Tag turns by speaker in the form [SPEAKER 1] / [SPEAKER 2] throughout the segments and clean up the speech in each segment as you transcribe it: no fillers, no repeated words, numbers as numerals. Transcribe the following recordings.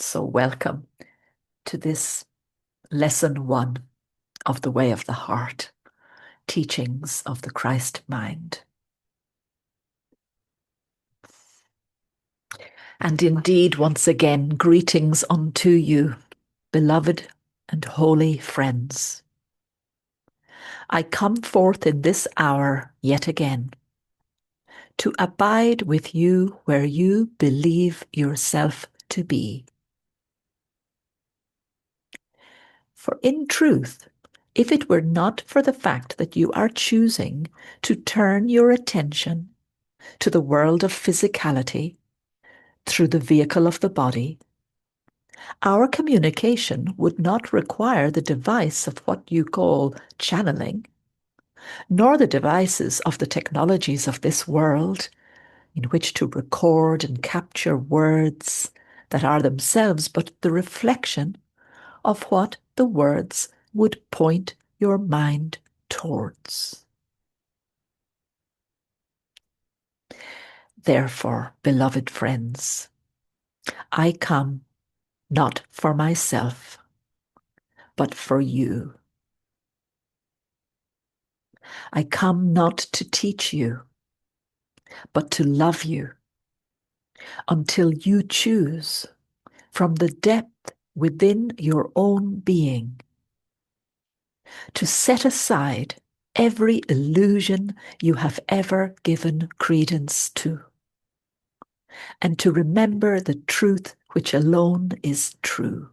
[SPEAKER 1] So welcome to this lesson 1 of the Way of the Heart, teachings of the Christ mind. And indeed, once again, greetings unto you, beloved and holy friends. I come forth in this hour yet again to abide with you where you believe yourself to be. For in truth, if it were not for the fact that you are choosing to turn your attention to the world of physicality through the vehicle of the body, our communication would not require the device of what you call channeling, nor the devices of the technologies of this world in which to record and capture words that are themselves but the reflection of what the words would point your mind towards. Therefore, beloved friends, I come not for myself, but for you. I come not to teach you, but to love you until you choose from the depth within your own being to set aside every illusion you have ever given credence to, and to remember the truth which alone is true.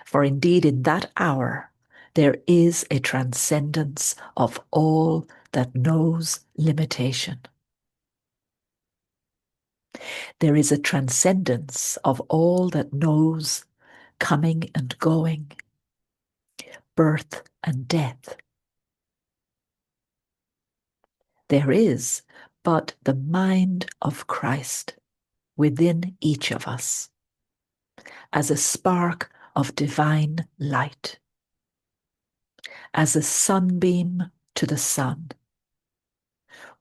[SPEAKER 1] For indeed, in that hour, there is a transcendence of all that knows limitation. There is a transcendence of all that knows coming and going, birth and death. There is but the mind of Christ within each of us as a spark of divine light, as a sunbeam to the sun,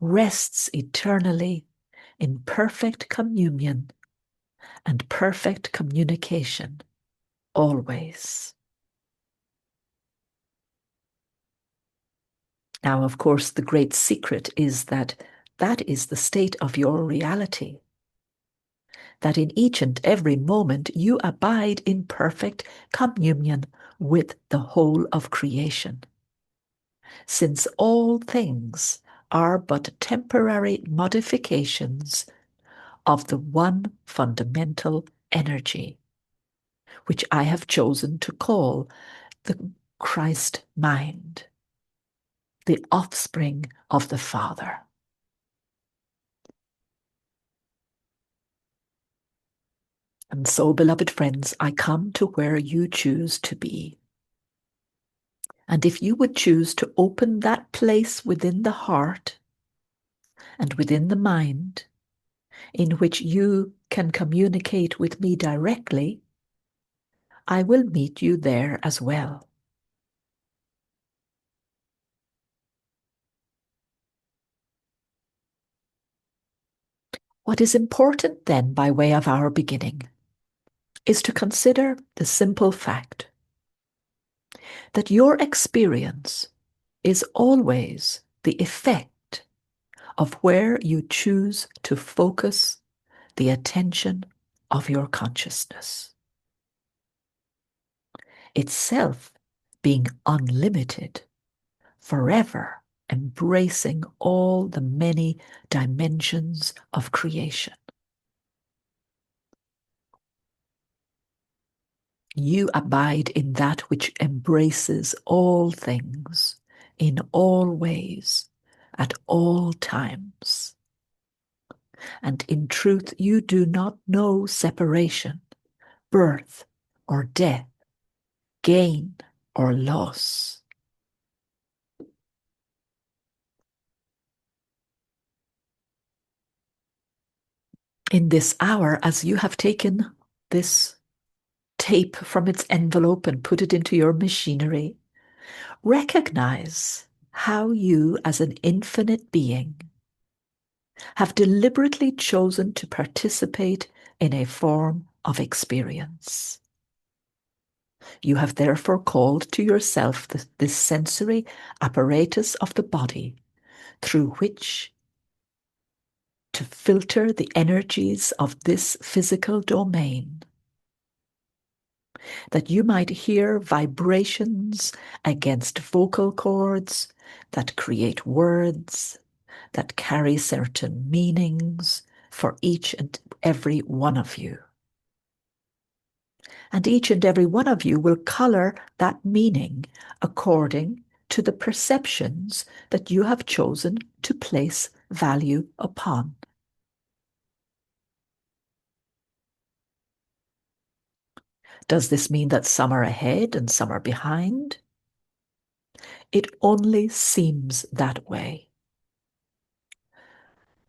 [SPEAKER 1] rests eternally in perfect communion and perfect communication always. Now, of course, the great secret is that that is the state of your reality. That in each and every moment you abide in perfect communion with the whole of creation. Since all things are but temporary modifications of the one fundamental energy, which I have chosen to call the Christ mind, the offspring of the Father. And so, beloved friends, I come to where you choose to be. And if you would choose to open that place within the heart and within the mind in which you can communicate with me directly, I will meet you there as well. What is important then, by way of our beginning, is to consider the simple fact that your experience is always the effect of where you choose to focus the attention of your consciousness. Itself being unlimited, forever embracing all the many dimensions of creation. You abide in that which embraces all things, in all ways, at all times. And in truth, you do not know separation, birth or death, gain or loss. In this hour, as you have taken this tape from its envelope and put it into your machinery, recognize how you, as an infinite being, have deliberately chosen to participate in a form of experience. You have therefore called to yourself this sensory apparatus of the body through which to filter the energies of this physical domain, that you might hear vibrations against vocal cords that create words, that carry certain meanings for each and every one of you. And each and every one of you will color that meaning according to the perceptions that you have chosen to place value upon. Does this mean that some are ahead and some are behind? It only seems that way.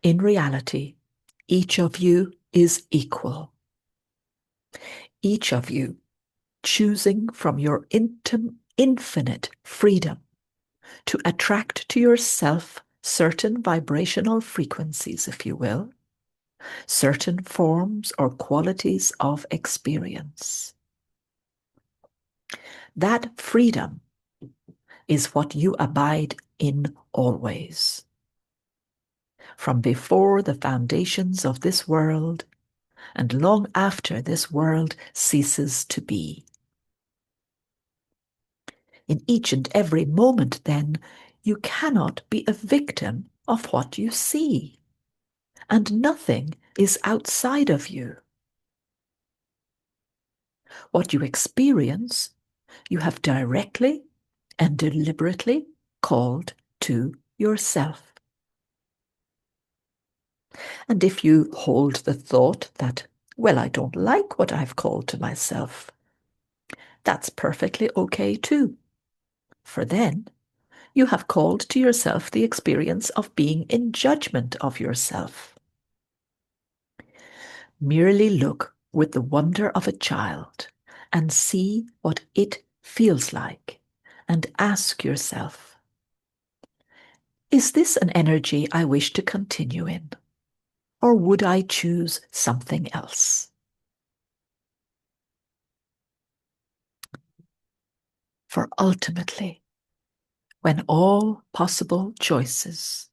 [SPEAKER 1] In reality, each of you is equal. Each of you choosing from your infinite freedom to attract to yourself certain vibrational frequencies, if you will, certain forms or qualities of experience. That freedom is what you abide in always. From before the foundations of this world and long after this world ceases to be. In each and every moment, then, you cannot be a victim of what you see, and nothing is outside of you. What you experience, you have directly and deliberately called to yourself. And if you hold the thought that, well, I don't like what I've called to myself, that's perfectly okay too. For then, you have called to yourself the experience of being in judgment of yourself. Merely look with the wonder of a child and see what it feels like, and ask yourself, is this an energy I wish to continue in, or would I choose something else? For ultimately, when all possible choices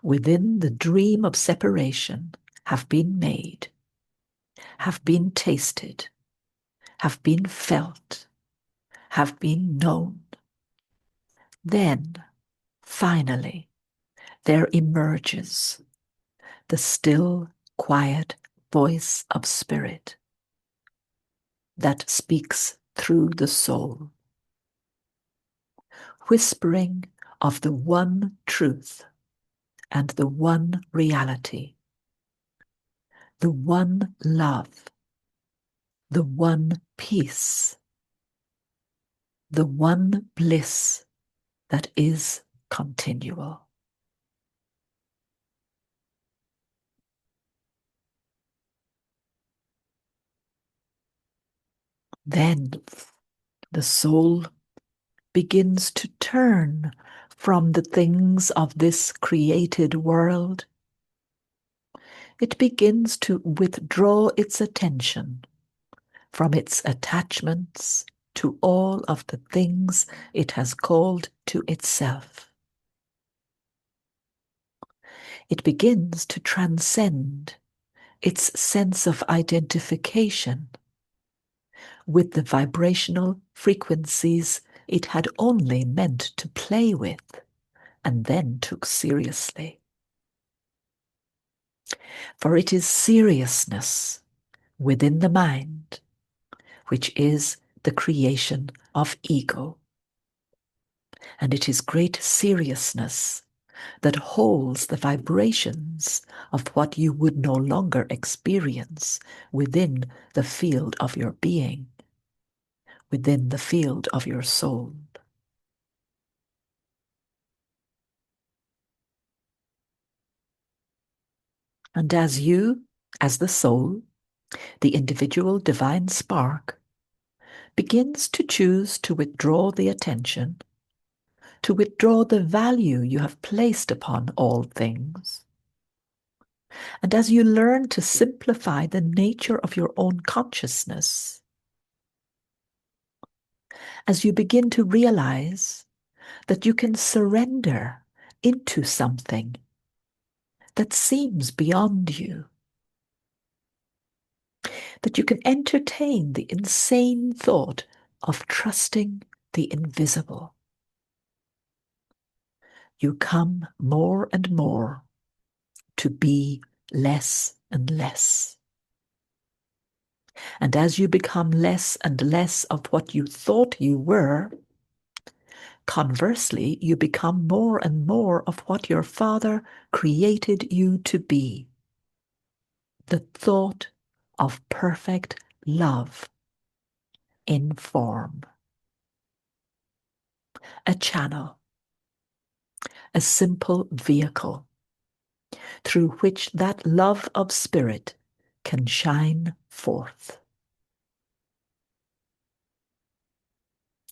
[SPEAKER 1] within the dream of separation have been made, have been tasted, have been felt, have been known, then, finally, there emerges the still, quiet voice of spirit that speaks through the soul, whispering of the one truth and the one reality, the one love, the one peace, the one bliss that is continual. Then the soul begins to turn from the things of this created world. It begins to withdraw its attention from its attachments to all of the things it has called to itself. It begins to transcend its sense of identification with the vibrational frequencies it had only meant to play with and then took seriously. For it is seriousness within the mind which is the creation of ego. And it is great seriousness that holds the vibrations of what you would no longer experience within the field of your being, within the field of your soul. And as you, as the soul, the individual divine spark, begins to choose to withdraw the attention, to withdraw the value you have placed upon all things, And as you learn to simplify the nature of your own consciousness, as you begin to realize that you can surrender into something that seems beyond you, that you can entertain the insane thought of trusting the invisible, you come more and more to be less and less. And as you become less and less of what you thought you were, conversely, you become more and more of what your Father created you to be. The thought of perfect love in form. A channel, a simple vehicle through which that love of spirit can shine forth.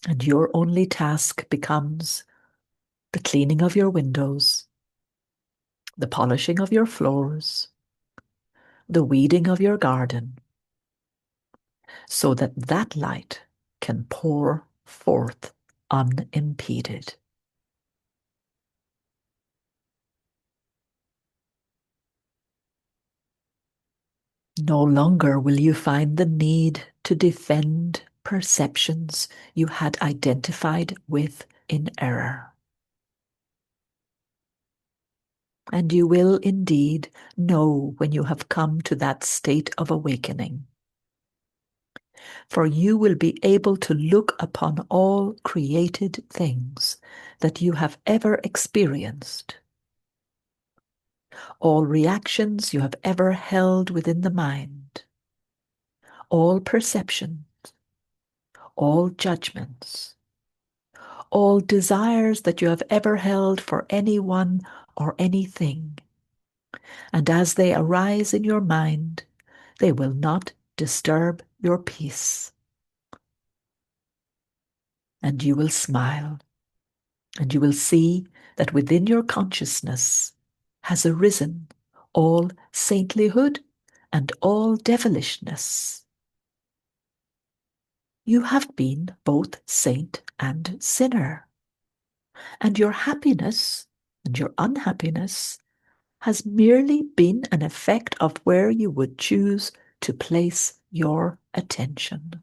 [SPEAKER 1] And your only task becomes the cleaning of your windows, the polishing of your floors, the weeding of your garden, so that that light can pour forth unimpeded. No longer will you find the need to defend perceptions you had identified with in error. And you will indeed know when you have come to that state of awakening. For you will be able to look upon all created things that you have ever experienced, all reactions you have ever held within the mind, all perceptions, all judgments, all desires that you have ever held for anyone or anything. And as they arise in your mind, they will not disturb your peace. And you will smile, and you will see that within your consciousness has arisen all saintlyhood and all devilishness. You have been both saint and sinner, and your happiness and your unhappiness has merely been an effect of where you would choose to place your attention.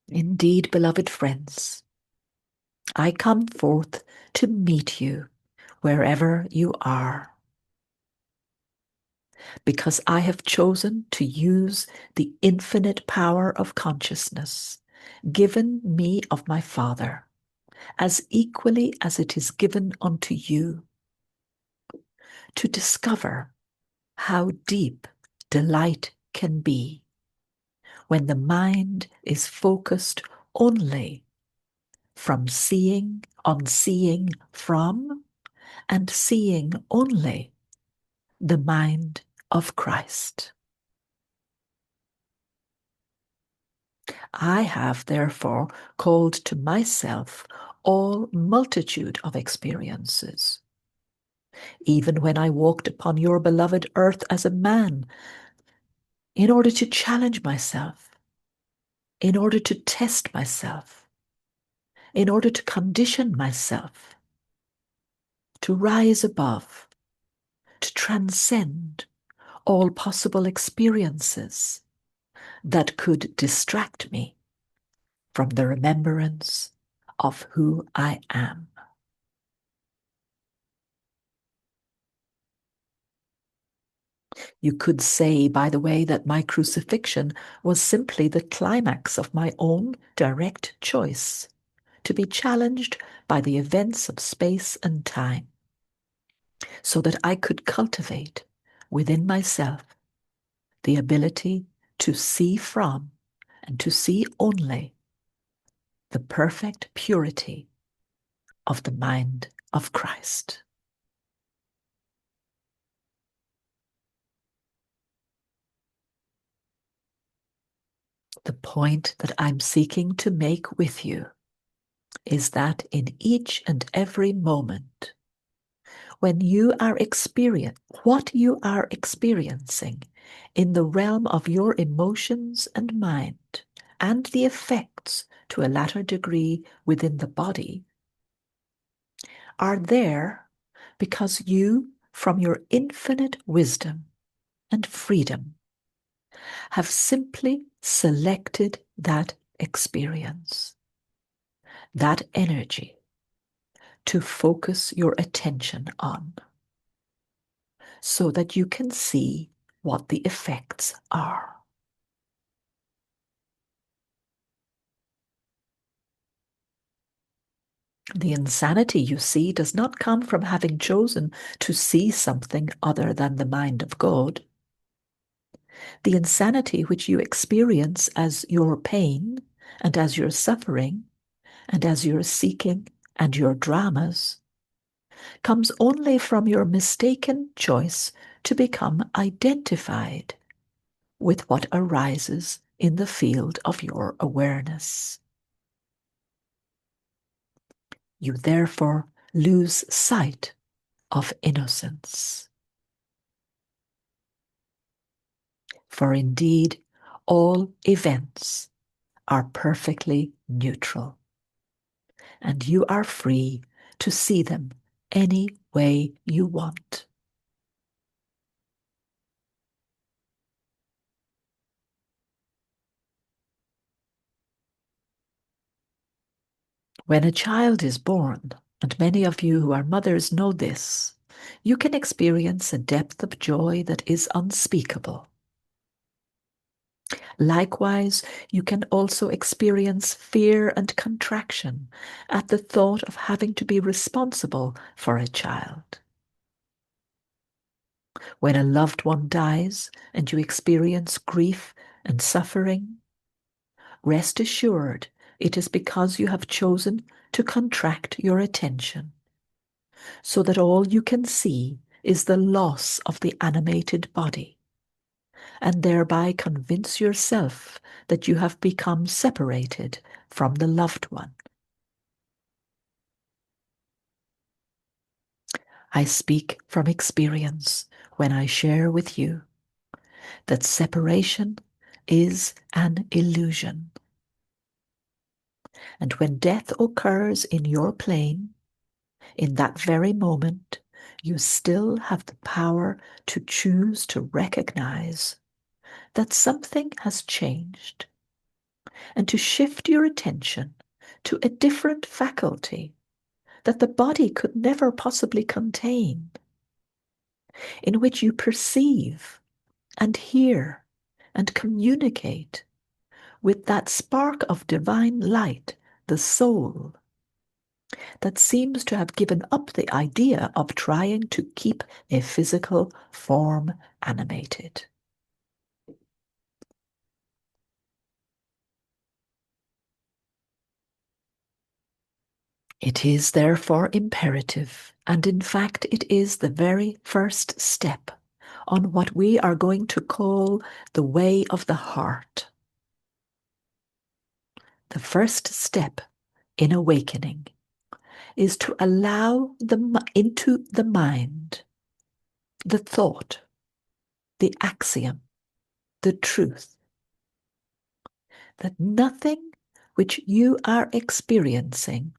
[SPEAKER 1] Indeed, beloved friends, I come forth to meet you wherever you are, because I have chosen to use the infinite power of consciousness given me of my Father, as equally as it is given unto you, to discover how deep delight can be when the mind is focused only from seeing, on seeing from, and seeing only the mind of Christ. I have therefore called to myself all multitude of experiences. Even when I walked upon your beloved earth as a man, in order to challenge myself, in order to test myself, in order to condition myself, to rise above, to transcend all possible experiences that could distract me from the remembrance of who I am. You could say, by the way, that my crucifixion was simply the climax of my own direct choice to be challenged by the events of space and time, so that I could cultivate within myself the ability to see from and to see only the perfect purity of the mind of Christ. The point that I'm seeking to make with you is that in each and every moment, when you are what you are experiencing in the realm of your emotions and mind, and the effects to a latter degree within the body, are there because you, from your infinite wisdom and freedom, have simply selected that experience, that energy, to focus your attention on, so that you can see what the effects are. The insanity, you see, does not come from having chosen to see something other than the mind of God. The insanity which you experience as your pain and as your suffering and as your seeking and your dramas comes only from your mistaken choice to become identified with what arises in the field of your awareness. You therefore lose sight of innocence. For indeed, all events are perfectly neutral, and you are free to see them any way you want. When a child is born, and many of you who are mothers know this, you can experience a depth of joy that is unspeakable. Likewise, you can also experience fear and contraction at the thought of having to be responsible for a child. When a loved one dies and you experience grief and suffering, rest assured it is because you have chosen to contract your attention, so that all you can see is the loss of the animated body, and thereby convince yourself that you have become separated from the loved one. I speak from experience when I share with you that separation is an illusion. And when death occurs in your plane, in that very moment, you still have the power to choose to recognize that something has changed and to shift your attention to a different faculty that the body could never possibly contain, in which you perceive and hear and communicate with that spark of divine light, the soul, that seems to have given up the idea of trying to keep a physical form animated. It is therefore imperative, and in fact it is the very first step on what we are going to call the way of the heart. The first step in awakening is to allow into the mind the thought, the axiom, the truth, that nothing which you are experiencing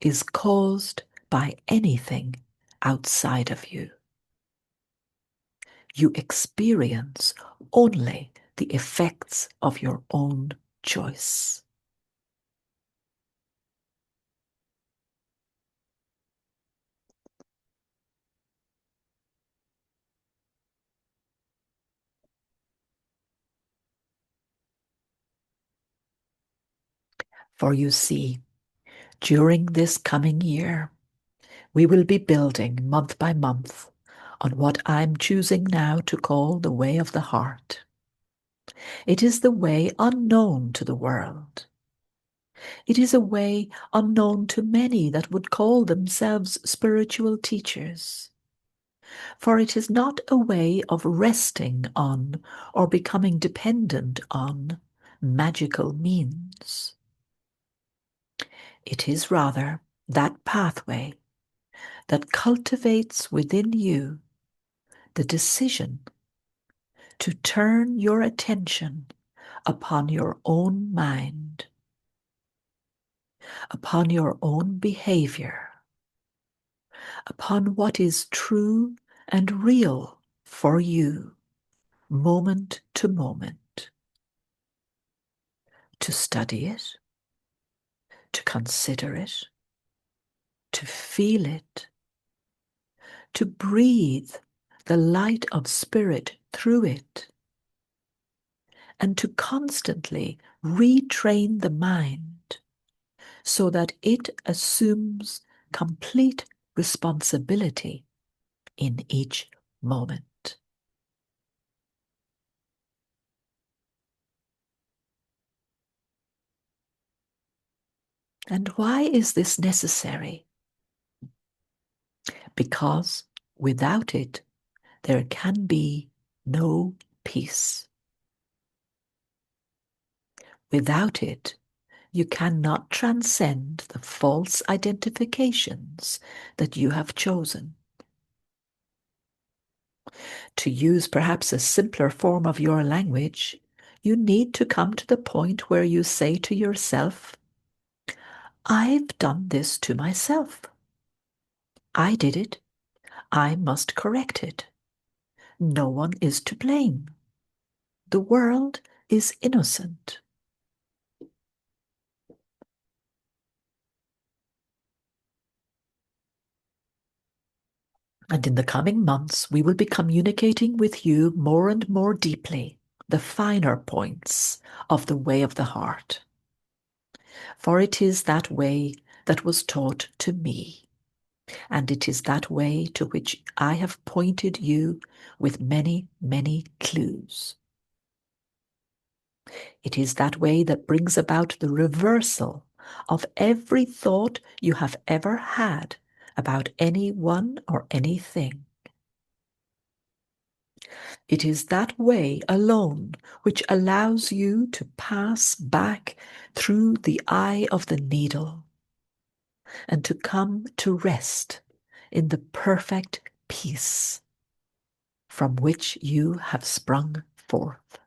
[SPEAKER 1] is caused by anything outside of you. You experience only the effects of your own choice. For you see, during this coming year, we will be building month by month on what I'm choosing now to call the way of the heart. It is the way unknown to the world. It is a way unknown to many that would call themselves spiritual teachers. For it is not a way of resting on or becoming dependent on magical means. It is rather that pathway that cultivates within you the decision to turn your attention upon your own mind, upon your own behavior, upon what is true and real for you, moment to moment, to study it, to consider it, to feel it, to breathe the light of spirit through it, and to constantly retrain the mind so that it assumes complete responsibility in each moment. And why is this necessary? Because without it, there can be no peace. Without it, you cannot transcend the false identifications that you have chosen. To use perhaps a simpler form of your language, you need to come to the point where you say to yourself, I've done this to myself. I did it. I must correct it. No one is to blame. The world is innocent. And in the coming months, we will be communicating with you more and more deeply the finer points of the way of the heart. For it is that way that was taught to me, and it is that way to which I have pointed you with many, many clues. It is that way that brings about the reversal of every thought you have ever had about anyone or anything. It is that way alone which allows you to pass back through the eye of the needle and to come to rest in the perfect peace from which you have sprung forth.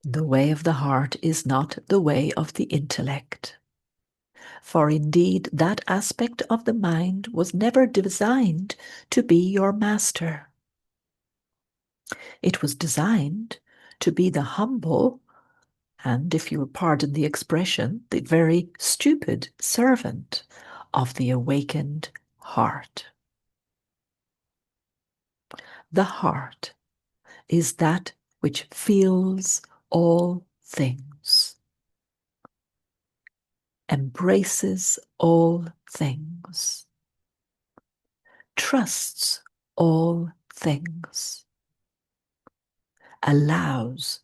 [SPEAKER 1] The way of the heart is not the way of the intellect. For indeed, that aspect of the mind was never designed to be your master. It was designed to be the humble and, if you will pardon the expression, the very stupid servant of the awakened heart. The heart is that which feels all things, embraces all things, trusts all things, allows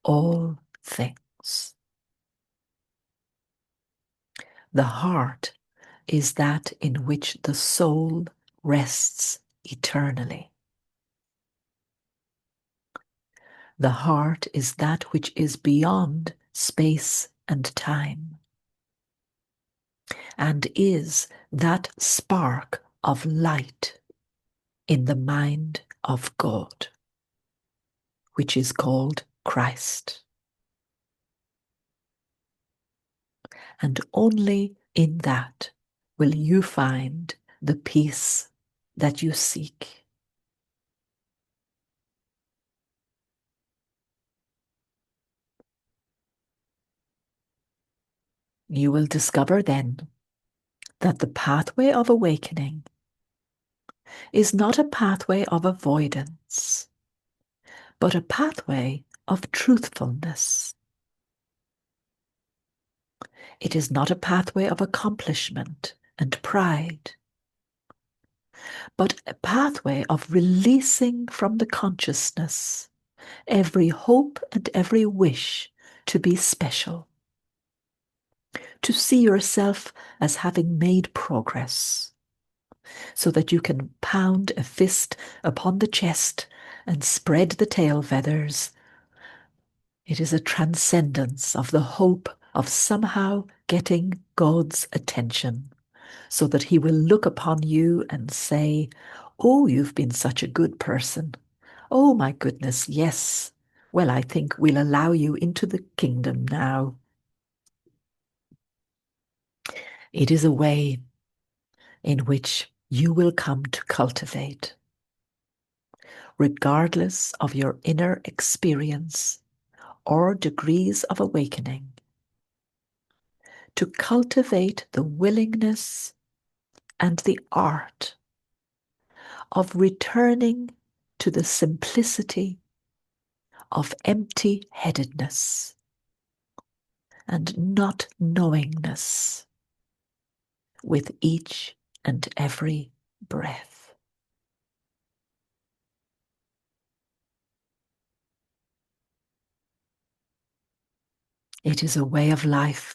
[SPEAKER 1] all things. The heart is that in which the soul rests eternally. The heart is that which is beyond space and time, and is that spark of light in the mind of God, which is called Christ. And only in that will you find the peace that you seek. You will discover then that the pathway of awakening is not a pathway of avoidance, but a pathway of truthfulness. It is not a pathway of accomplishment and pride, but a pathway of releasing from the consciousness every hope and every wish to be special, to see yourself as having made progress, so that you can pound a fist upon the chest and spread the tail feathers. It is a transcendence of the hope of somehow getting God's attention, so that he will look upon you and say, "Oh, you've been such a good person. Oh, my goodness, yes. Well, I think we'll allow you into the kingdom now." It is a way in which you will come to cultivate, regardless of your inner experience or degrees of awakening, to cultivate the willingness and the art of returning to the simplicity of empty-headedness and not knowingness with each and every breath. It is a way of life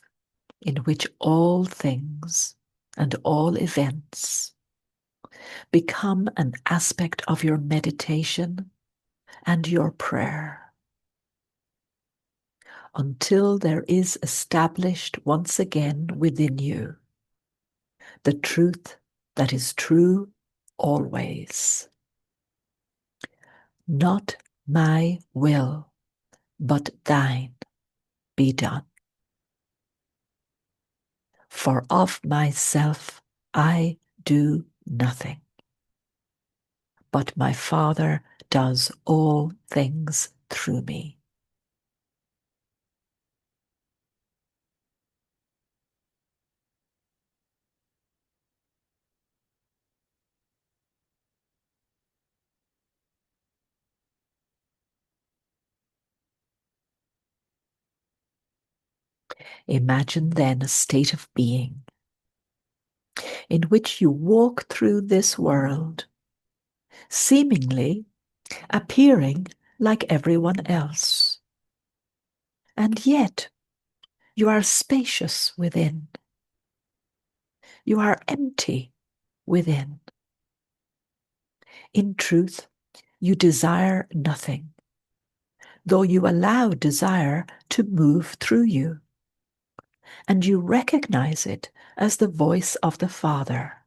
[SPEAKER 1] in which all things and all events become an aspect of your meditation and your prayer, until there is established once again within you the truth that is true always. Not my will, but thine be done. For of myself I do nothing, but my Father does all things through me. Imagine then a state of being in which you walk through this world, seemingly appearing like everyone else. And yet you are spacious within. You are empty within. In truth, you desire nothing, though you allow desire to move through you. And you recognize it as the voice of the Father,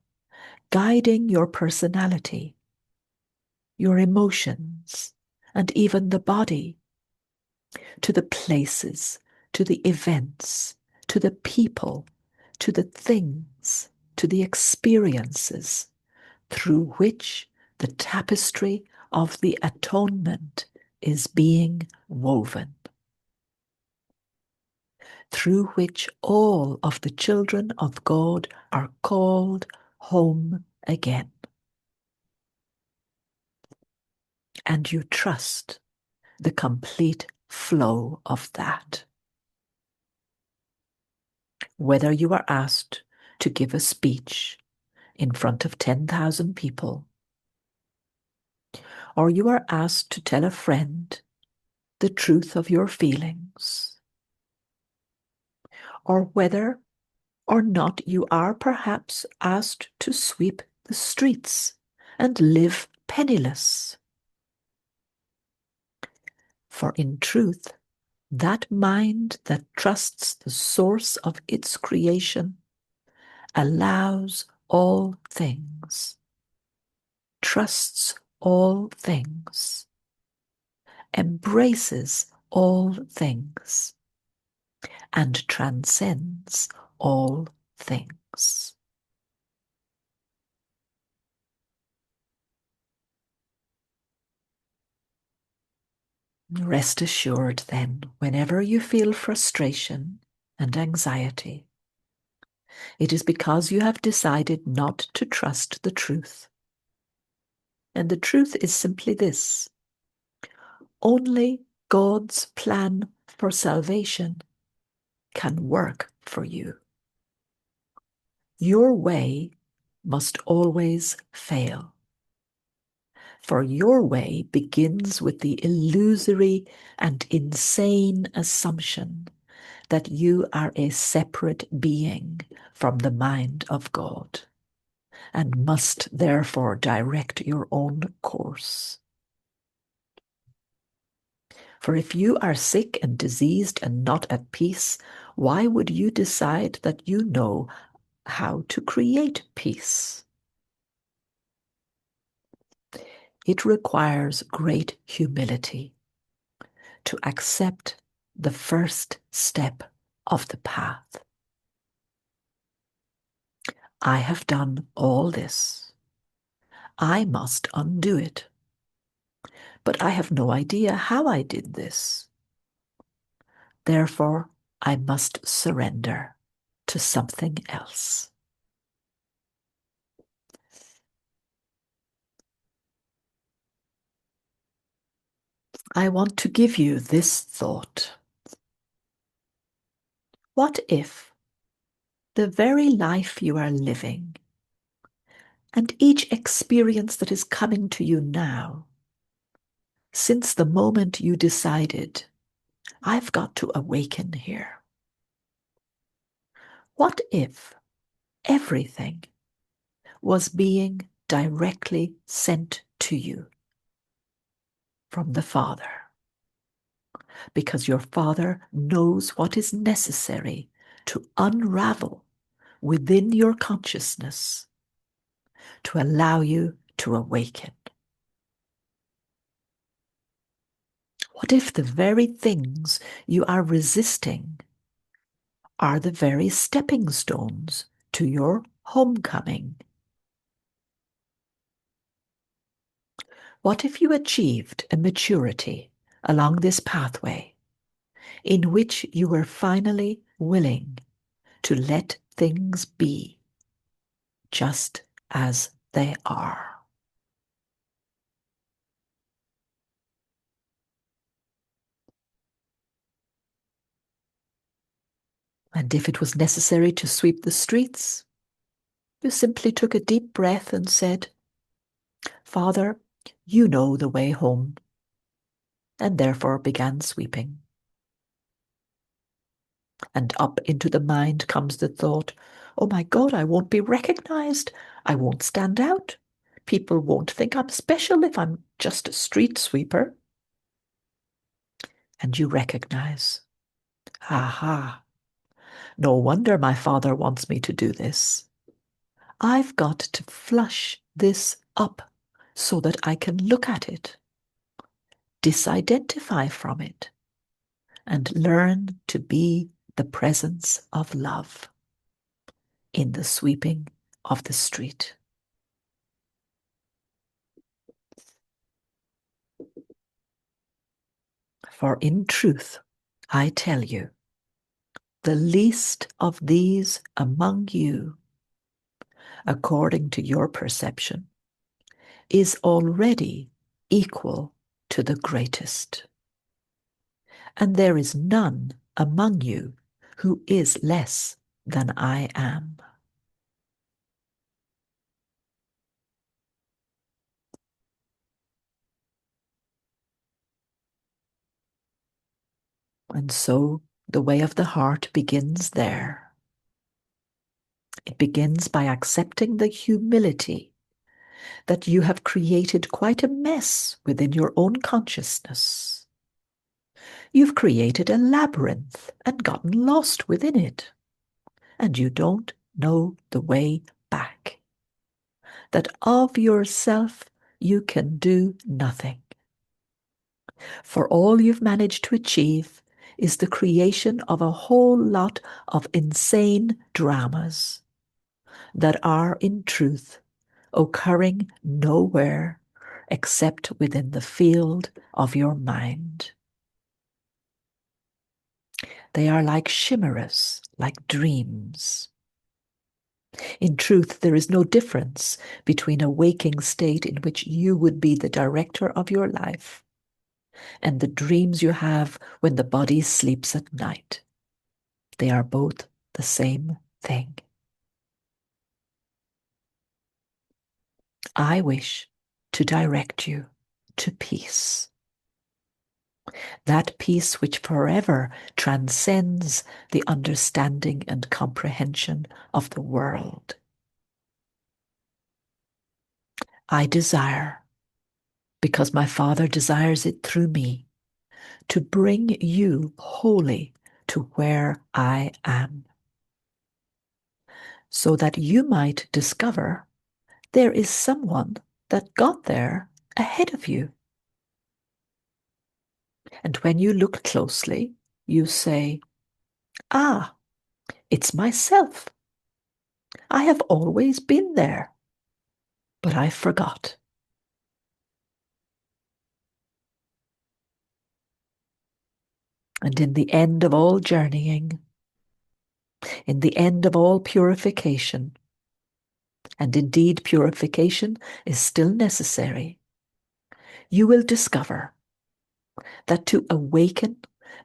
[SPEAKER 1] guiding your personality, your emotions, and even the body to the places, to the events, to the people, to the things, to the experiences through which the tapestry of the atonement is being woven, through which all of the children of God are called home again. And you trust the complete flow of that. Whether you are asked to give a speech in front of 10,000 people, or you are asked to tell a friend the truth of your feelings, or whether or not you are perhaps asked to sweep the streets and live penniless. For in truth, that mind that trusts the source of its creation allows all things, trusts all things, embraces all things, and transcends all things. Rest assured, then, whenever you feel frustration and anxiety, it is because you have decided not to trust the truth. And the truth is simply this: only God's plan for salvation can work for you. Your way must always fail. For your way begins with the illusory and insane assumption that you are a separate being from the mind of God, and must therefore direct your own course. For if you are sick and diseased and not at peace, why would you decide that you know how to create peace? It requires great humility to accept the first step of the path. I have done all this. I must undo it. But I have no idea how I did this. Therefore, I must surrender to something else. I want to give you this thought. What if the very life you are living and each experience that is coming to you now, since the moment you decided, I've got to awaken here? What if everything was being directly sent to you from the Father? Because your Father knows what is necessary to unravel within your consciousness to allow you to awaken. What if the very things you are resisting are the very stepping stones to your homecoming? What if you achieved a maturity along this pathway in which you were finally willing to let things be just as they are? And if it was necessary to sweep the streets, you simply took a deep breath and said, Father, you know the way home, and therefore began sweeping. And up into the mind comes the thought, oh my God, I won't be recognized. I won't stand out. People won't think I'm special if I'm just a street sweeper. And you recognize, aha, no wonder my Father wants me to do this. I've got to flush this up so that I can look at it, disidentify from it, and learn to be the presence of love in the sweeping of the street. For in truth, I tell you, the least of these among you, according to your perception, is already equal to the greatest. And there is none among you who is less than I am. And so the way of the heart begins there. It begins by accepting the humility that you have created quite a mess within your own consciousness. You've created a labyrinth and gotten lost within it, and you don't know the way back. That of yourself you can do nothing. For all you've managed to achieve is the creation of a whole lot of insane dramas that are in truth occurring nowhere except within the field of your mind. They are like chimeras, like dreams. In truth, there is no difference between a waking state in which you would be the director of your life and the dreams you have when the body sleeps at night. They are both the same thing. I wish to direct you to peace. That peace which forever transcends the understanding and comprehension of the world. I desire, because my Father desires it through me, to bring you wholly to where I am, so that you might discover there is someone that got there ahead of you. And when you look closely, you say, "Ah, it's myself. I have always been there, but I forgot." And in the end of all journeying, in the end of all purification, and indeed purification is still necessary, you will discover that to awaken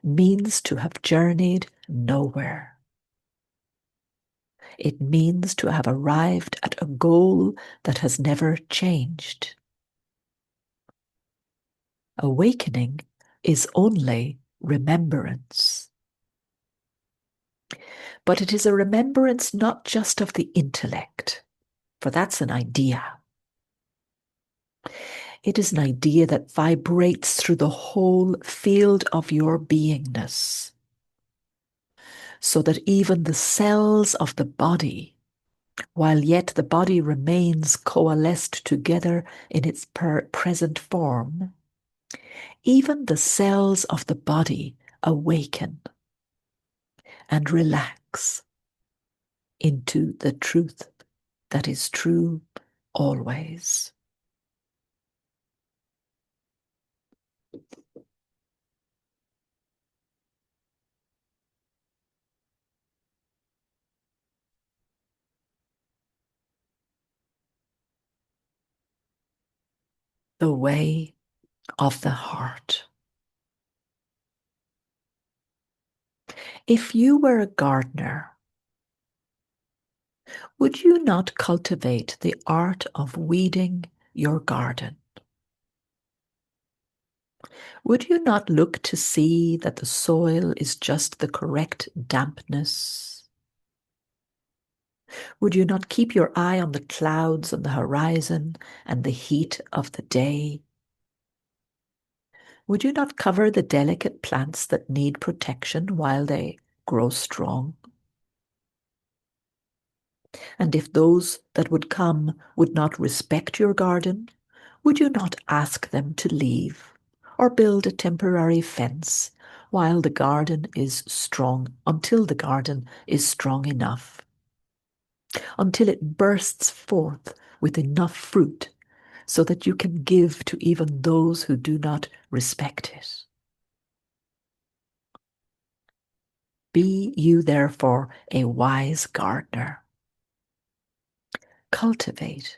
[SPEAKER 1] means to have journeyed nowhere. It means to have arrived at a goal that has never changed. Awakening is only remembrance. But it is a remembrance not just of the intellect, for that's an idea. It is an idea that vibrates through the whole field of your beingness, so that even the cells of the body, while yet the body remains coalesced together in its present form, even the cells of the body awaken and relax into the truth that is true always. The way of the heart. If you were a gardener, would you not cultivate the art of weeding your garden? Would you not look to see that the soil is just the correct dampness? Would you not keep your eye on the clouds on the horizon and the heat of the day? Would you not cover the delicate plants that need protection while they grow strong? And if those that would come would not respect your garden, would you not ask them to leave or build a temporary fence while the garden is strong, until the garden is strong enough, until it bursts forth with enough fruit so that you can give to even those who do not respect it? Be you therefore a wise gardener. Cultivate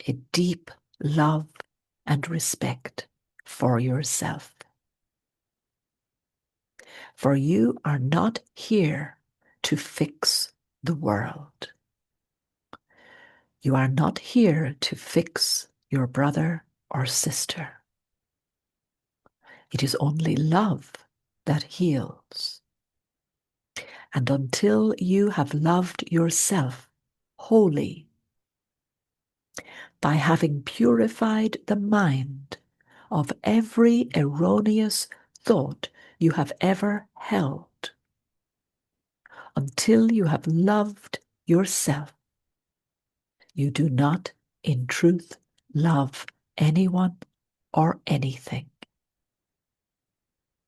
[SPEAKER 1] a deep love and respect for yourself. For you are not here to fix the world. You are not here to fix your brother or sister. It is only love that heals. And until you have loved yourself wholly, by having purified the mind of every erroneous thought you have ever held, until you have loved yourself, you do not, in truth, love anyone or anything,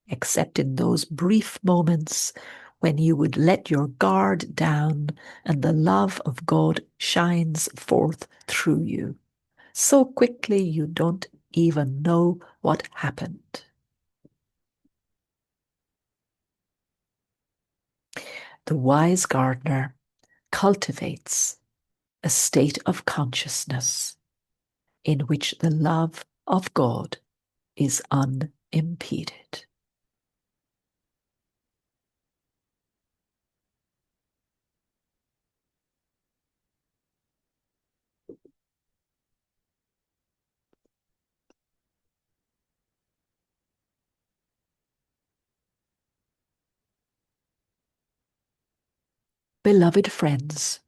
[SPEAKER 1] except in those brief moments when you would let your guard down and the love of God shines forth through you, so quickly you don't even know what happened. The wise gardener cultivates a state of consciousness in which the love of God is unimpeded. Beloved friends,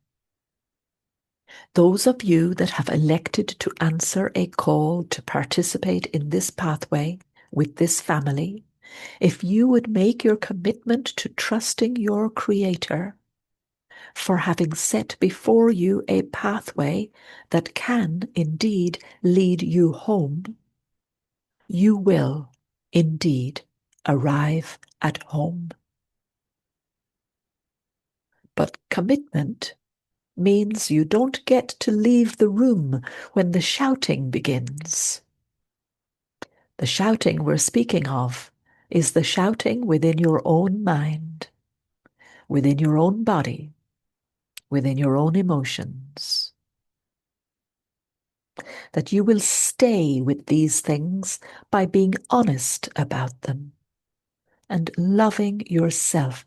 [SPEAKER 1] Those of you that have elected to answer a call to participate in this pathway with this family, if you would make your commitment to trusting your Creator for having set before you a pathway that can indeed lead you home, you will indeed arrive at home. But commitment means you don't get to leave the room when the shouting begins. The shouting we're speaking of is the shouting within your own mind, within your own body, within your own emotions. That you will stay with these things by being honest about them and loving yourself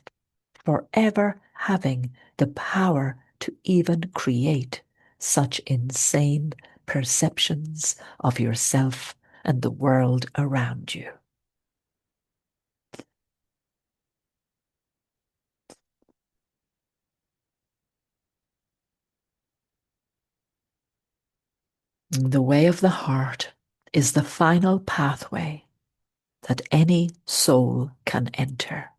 [SPEAKER 1] for ever having the power to even create such insane perceptions of yourself and the world around you. The way of the heart is the final pathway that any soul can enter.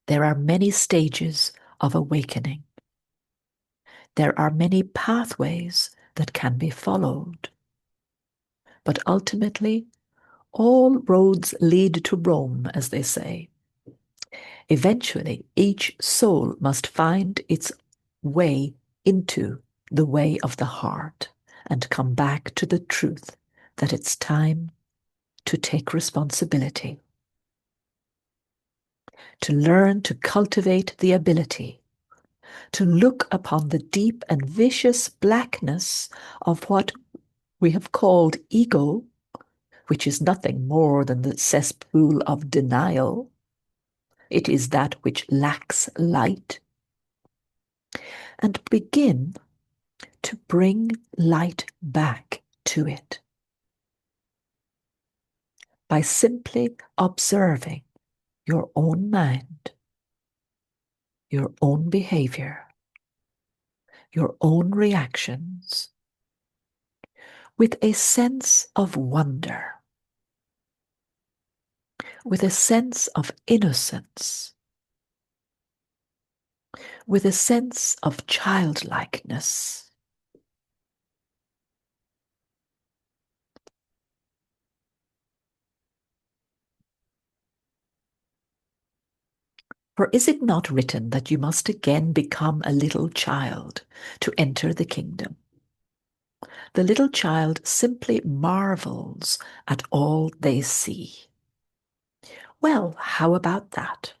[SPEAKER 1] There are many stages of awakening. There are many pathways that can be followed. But ultimately, all roads lead to Rome, as they say. Eventually, each soul must find its way into the way of the heart and come back to the truth that it's time to take responsibility, to learn to cultivate the ability to look upon the deep and vicious blackness of what we have called ego, which is nothing more than the cesspool of denial. It is that which lacks light, and begin to bring light back to it by simply observing your own mind, your own behavior, your own reactions, with a sense of wonder, with a sense of innocence, with a sense of childlikeness. For is it not written that you must again become a little child to enter the kingdom? The little child simply marvels at all they see. Well, how about that?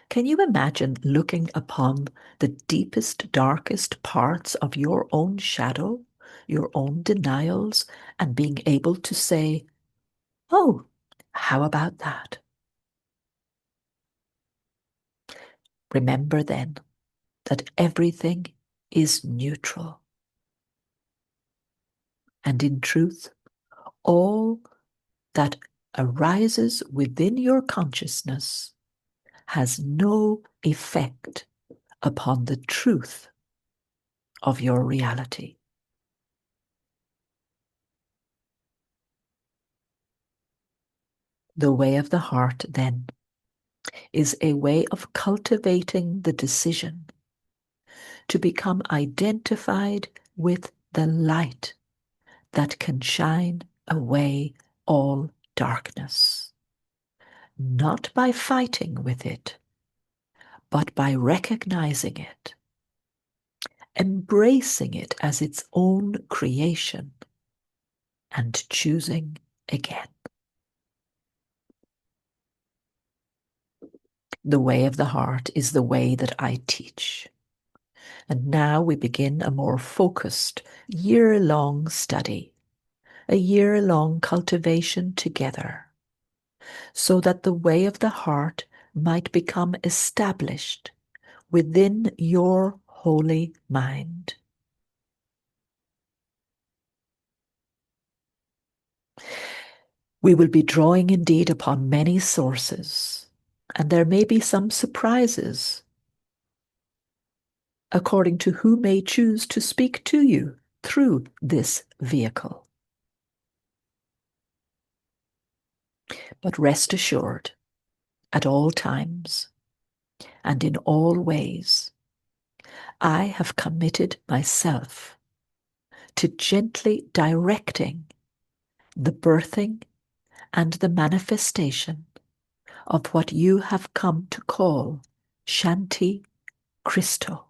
[SPEAKER 1] Can you imagine looking upon the deepest, darkest parts of your own shadow, your own denials, and being able to say, oh, how about that? Remember then that everything is neutral. And in truth, all that arises within your consciousness has no effect upon the truth of your reality. The way of the heart, then, is a way of cultivating the decision to become identified with the light that can shine away all darkness, not by fighting with it, but by recognizing it, embracing it as its own creation, and choosing again. The way of the heart is the way that I teach. And now we begin a more focused, year-long study, a year-long cultivation together, so that the way of the heart might become established within your holy mind. We will be drawing indeed upon many sources, and there may be some surprises. according to who may choose to speak to you through this vehicle. But rest assured, at all times and in all ways, I have committed myself to gently directing the birthing and the manifestation of what you have come to call Shanti Christo.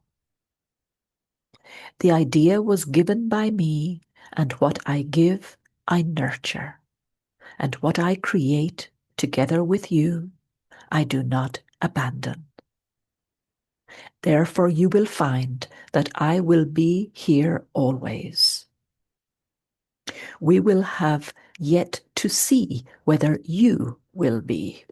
[SPEAKER 1] The idea was given by me, and what I give, I nurture, and what I create together with you, I do not abandon. Therefore, you will find that I will be here always. We will have yet to see whether you will be.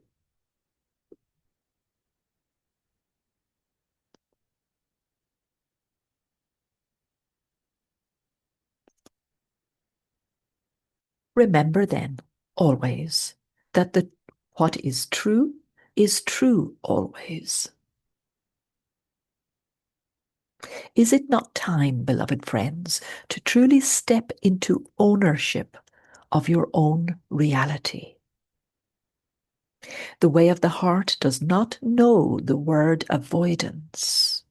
[SPEAKER 1] Remember then, always, that what is true always. Is it not time, beloved friends, to truly step into ownership of your own reality? The way of the heart does not know the word avoidance.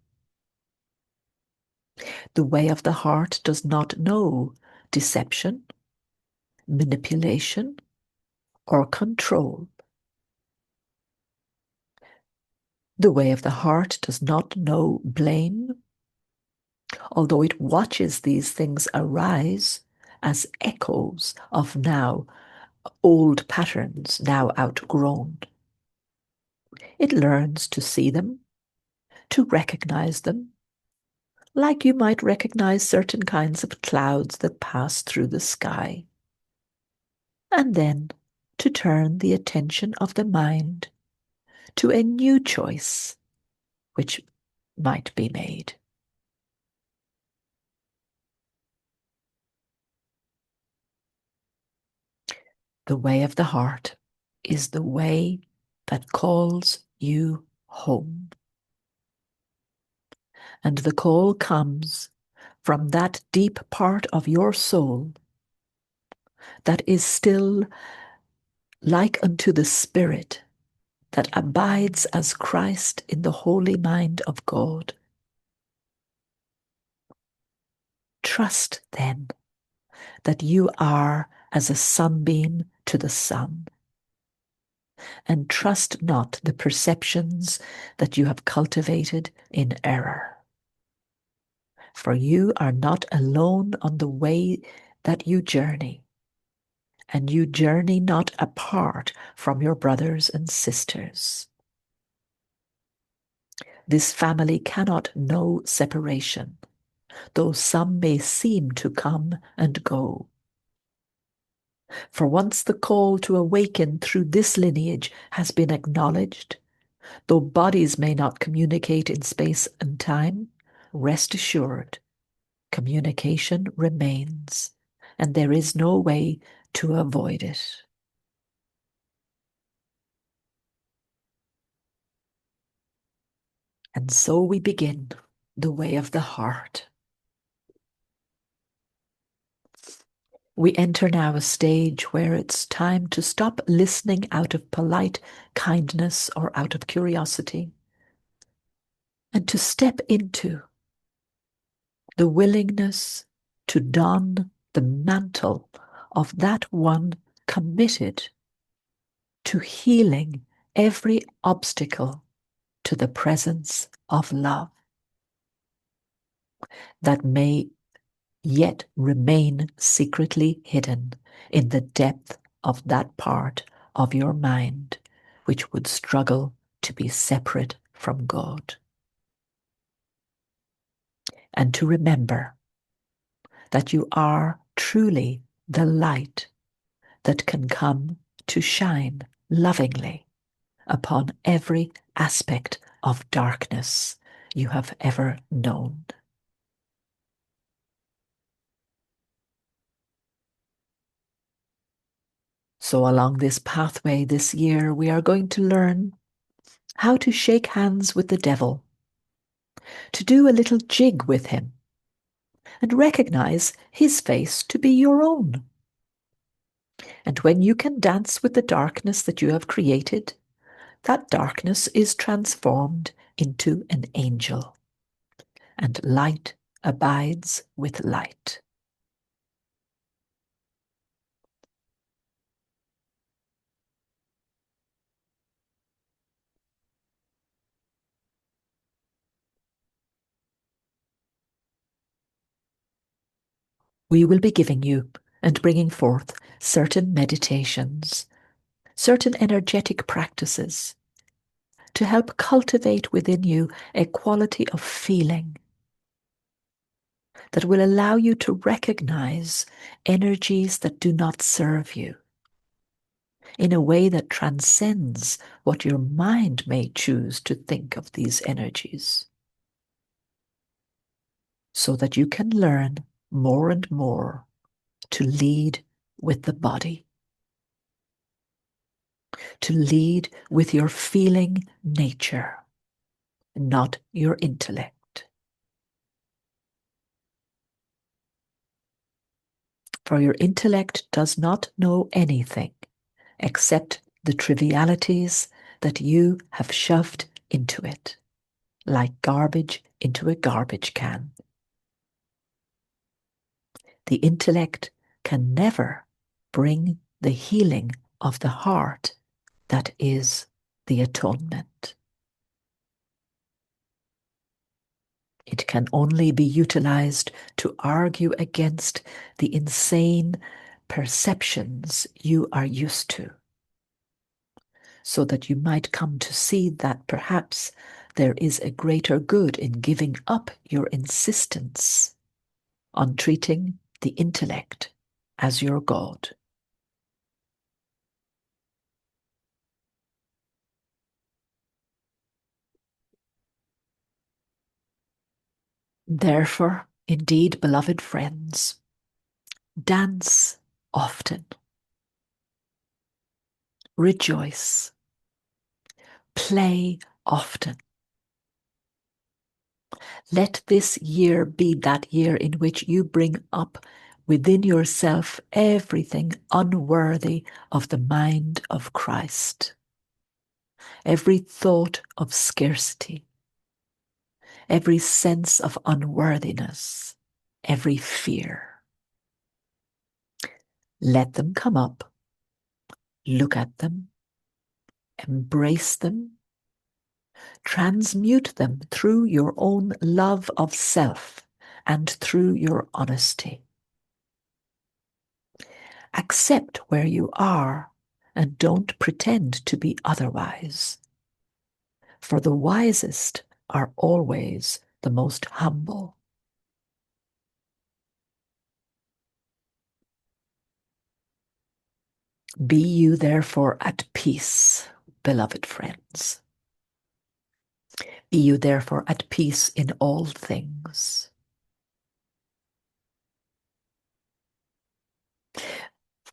[SPEAKER 1] The way of the heart does not know deception, manipulation, or control. The way of the heart does not know blame, although it watches these things arise as echoes of now old patterns, now outgrown. It learns to see them, to recognize them, like you might recognize certain kinds of clouds that pass through the sky, and then to turn the attention of the mind to a new choice which might be made. The way of the heart is the way that calls you home. And the call comes from that deep part of your soul that is still like unto the Spirit that abides as Christ in the holy mind of God. Trust then that you are as a sunbeam to the sun, and trust not the perceptions that you have cultivated in error. For you are not alone on the way that you journey, and you journey not apart from your brothers and sisters. This family cannot know separation, though some may seem to come and go. For once the call to awaken through this lineage has been acknowledged, though bodies may not communicate in space and time, rest assured, communication remains, and there is no way to avoid it. And so we begin the way of the heart. We enter now a stage where it's time to stop listening out of polite kindness or out of curiosity, and to step into the willingness to don the mantle of that one committed to healing every obstacle to the presence of love that may yet remain secretly hidden in the depth of that part of your mind which would struggle to be separate from God. And to remember that you are truly the light that can come to shine lovingly upon every aspect of darkness you have ever known. So along this pathway this year, we are going to learn how to shake hands with the devil, to do a little jig with him and recognize his face to be your own. And when you can dance with the darkness that you have created, that darkness is transformed into an angel, and light abides with light. We will be giving you and bringing forth certain meditations, certain energetic practices to help cultivate within you a quality of feeling that will allow you to recognize energies that do not serve you in a way that transcends what your mind may choose to think of these energies, so that you can learn more and more to lead with the body, to lead with your feeling nature, not your intellect. For your intellect does not know anything except the trivialities that you have shoved into it, like garbage into a garbage can. The intellect can never bring the healing of the heart that is the atonement. It can only be utilized to argue against the insane perceptions you are used to, so that you might come to see that perhaps there is a greater good in giving up your insistence on treating the intellect as your God. Therefore, indeed, beloved friends, dance often, rejoice, play often. Let this year be that year in which you bring up within yourself everything unworthy of the mind of Christ, every thought of scarcity, every sense of unworthiness, every fear. Let them come up, look at them, embrace them, transmute them through your own love of self and through your honesty. Accept where you are and don't pretend to be otherwise. For the wisest are always the most humble. Be you therefore at peace, beloved friends. Be you therefore at peace in all things.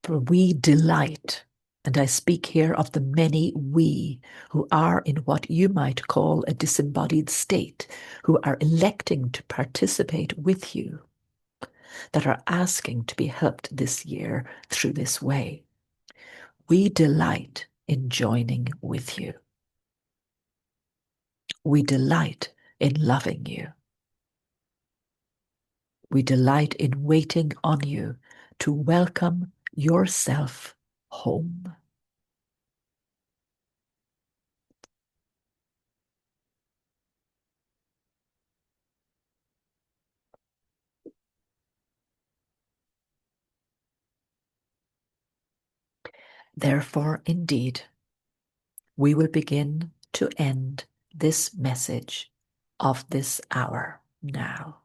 [SPEAKER 1] For we delight, and I speak here of the many we who are in what you might call a disembodied state, who are electing to participate with you, that are asking to be helped this year through this way. We delight in joining with you. We delight in loving you. We delight in waiting on you to welcome yourself home. Therefore, indeed, we will begin to end this message of this hour now.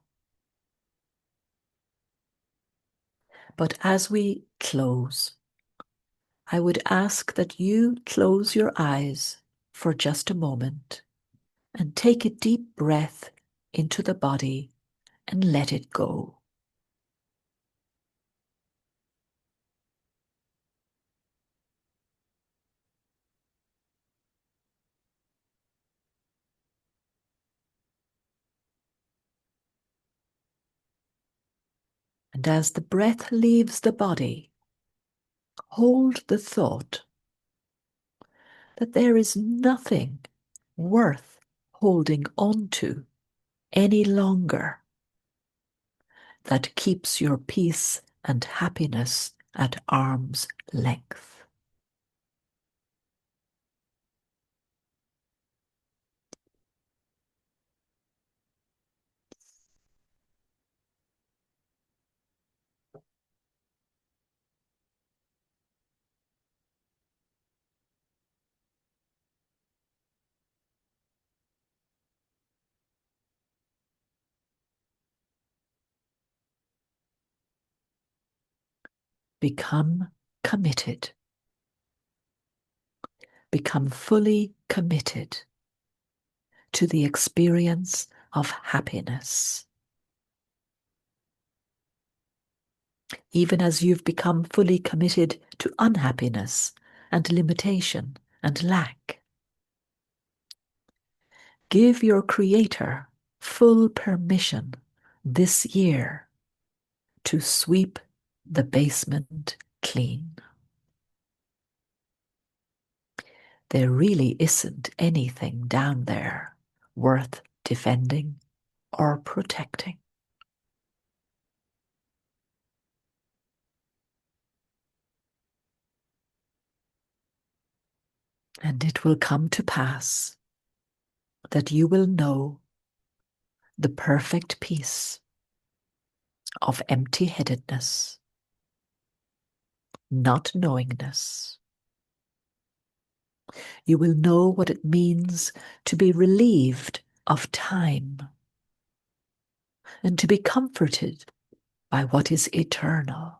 [SPEAKER 1] But as we close, I would ask that you close your eyes for just a moment and take a deep breath into the body and let it go. And as the breath leaves the body, hold the thought that there is nothing worth holding on to any longer that keeps your peace and happiness at arm's length. Become committed. Become fully committed to the experience of happiness. Even as you've become fully committed to unhappiness and limitation and lack. Give your Creator full permission this year to sweep the basement clean. There really isn't anything down there worth defending or protecting. And it will come to pass that you will know the perfect peace of empty-headedness, not knowingness. You will know what it means to be relieved of time and to be comforted by what is eternal.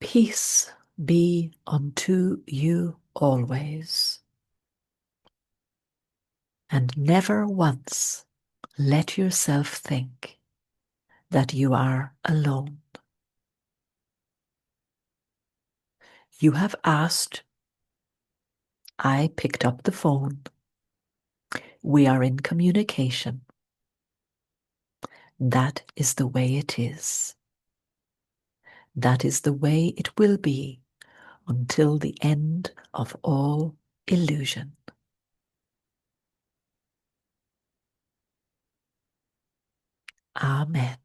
[SPEAKER 1] Peace be unto you always, and never once let yourself think that you are alone. You have asked, I picked up the phone, we are in communication. That is the way it is. That is the way it will be until the end of all illusion. Amen.